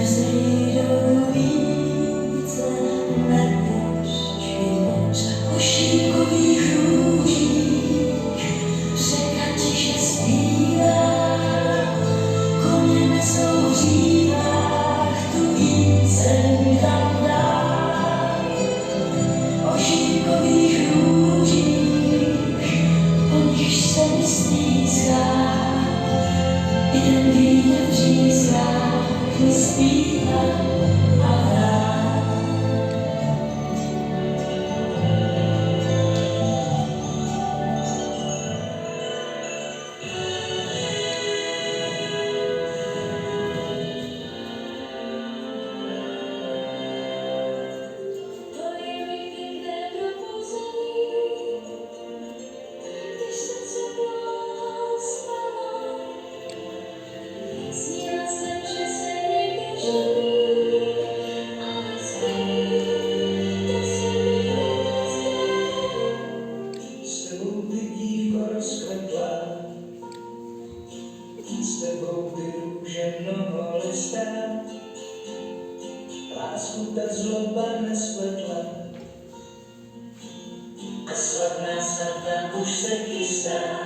nezejdou více než čtyř ošípkových růžích. Řeka tiše zpívá, koně nesou v řívách, tu píseň tam dá. Ošípkových růžích, po nichž se mi stýská, i ten vítr v řízkách mi zpívá a hrá. To je mi pěkné probuzení, když srdce dlouho spalo. Snila jsem, že se někde žení, ale spí, to se mi nezdá. S tebou by dívko rozkvetla, s tebou by růže mnoholistá, lásku ta zloba nespletla a slavná svatba už se chystá.